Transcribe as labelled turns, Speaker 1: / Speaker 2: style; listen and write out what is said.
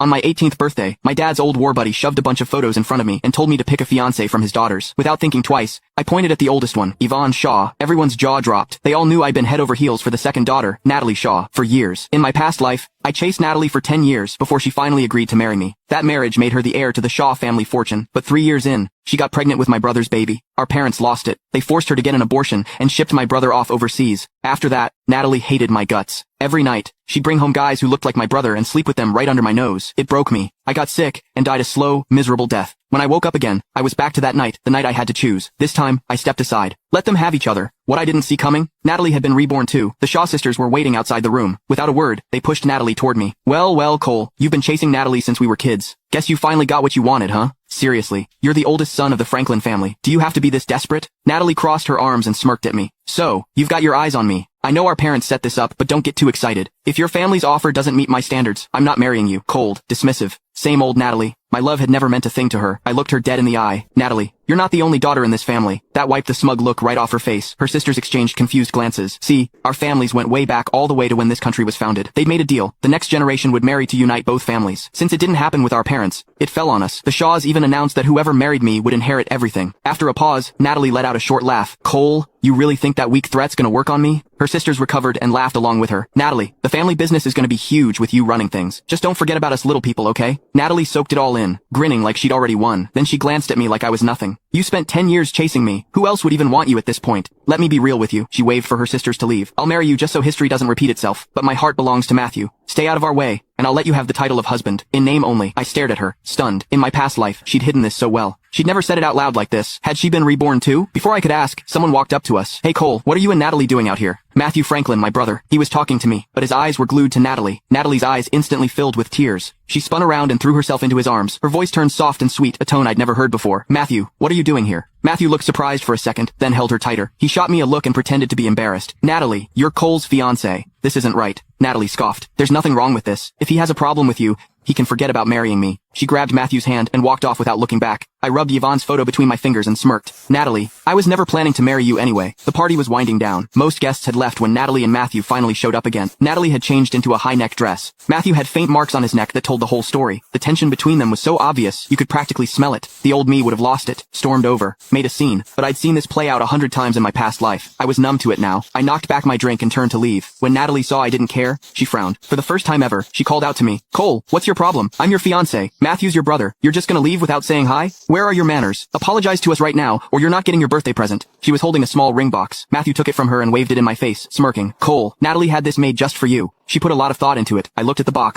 Speaker 1: On my 18th birthday, my dad's old war buddy shoved a bunch of photos in front of me and told me to pick a fiancé from his daughters. Without thinking twice, I pointed at the oldest one, Yvonne Shaw. Everyone's jaw dropped. They all knew I'd been head over heels for the second daughter, Natalie Shaw, for years. In my past life, I chased Natalie for 10 years before she finally agreed to marry me. That marriage made her the heir to the Shaw family fortune, but 3 years in, she got pregnant with my brother's baby. Our parents lost it. They forced her to get an abortion and shipped my brother off overseas. After that, Natalie hated my guts. Every night, she'd bring home guys who looked like my brother and sleep with them right under my nose. It broke me. I got sick and died a slow, miserable death. When I woke up again, I was back to that night, the night I had to choose. This time, I stepped aside. Let them have each other. What I didn't see coming? Natalie had been reborn too. The Shaw sisters were waiting outside the room. Without a word, they pushed Natalie toward me. Well, Cole, you've been chasing Natalie since we were kids. Guess you finally got what you wanted, huh? Seriously, you're the oldest son of the Franklin family. Do you have to be this desperate? Natalie crossed her arms and smirked at me. So, you've got your eyes on me. I know our parents set this up, but don't get too excited. If your family's offer doesn't meet my standards, I'm not marrying you. Cold, dismissive. Same old Natalie. My love had never meant a thing to her. I looked her dead in the eye. Natalie, you're not the only daughter in this family. That wiped the smug look right off her face. Her sisters exchanged confused glances. See, our families went way back all the way to when this country was founded. They'd made a deal. The next generation would marry to unite both families. Since it didn't happen with our parents, it fell on us. The Shaws even announced that whoever married me would inherit everything. After a pause, Natalie let out a short laugh. Cole, you really think that weak threat's gonna work on me? Her sisters recovered and laughed along with her. Natalie, the family business is gonna be huge with you running things. Just don't forget about us little people, okay? Natalie soaked it all in, grinning like she'd already won. Then she glanced at me like I was nothing. You spent 10 years chasing me. Who else would even want you at this point? Let me be real with you. She waved for her sisters to leave. I'll marry you just so history doesn't repeat itself. But my heart belongs to Matthew. Stay out of our way, and I'll let you have the title of husband. In name only. I stared at her, stunned. In my past life, she'd hidden this so well. She'd never said it out loud like this. Had she been reborn too? Before I could ask, someone walked up to us. Hey Cole, what are you and Natalie doing out here? Matthew Franklin, my brother. He was talking to me, but his eyes were glued to Natalie. Natalie's eyes instantly filled with tears. She spun around and threw herself into his arms. Her voice turned soft and sweet, a tone I'd never heard before. Matthew, what are you doing here? Matthew looked surprised for a second, then held her tighter. He shot me a look and pretended to be embarrassed. Natalie, you're Cole's fiancée. This isn't right. Natalie scoffed. There's nothing wrong with this. If he has a problem with you, he can forget about marrying me. She grabbed Matthew's hand and walked off without looking back. I rubbed Yvonne's photo between my fingers and smirked. Natalie, I was never planning to marry you anyway. The party was winding down. Most guests had left when Natalie and Matthew finally showed up again. Natalie had changed into a high-neck dress. Matthew had faint marks on his neck that told the whole story. The tension between them was so obvious, you could practically smell it. The old me would have lost it, stormed over, made a scene. But I'd seen this play out 100 times in my past life. I was numb to it now. I knocked back my drink and turned to leave. When Natalie saw I didn't care, she frowned. For the first time ever, she called out to me. Cole, what's your problem? I'm your fiancé. Matthew's your brother. You're just gonna leave without saying hi? Where are your manners? Apologize to us right now, or you're not getting your birthday present. She was holding a small ring box. Matthew took it from her and waved it in my face, smirking. Cole, Natalie had this made just for you. She put a lot of thought into it. I looked at the box.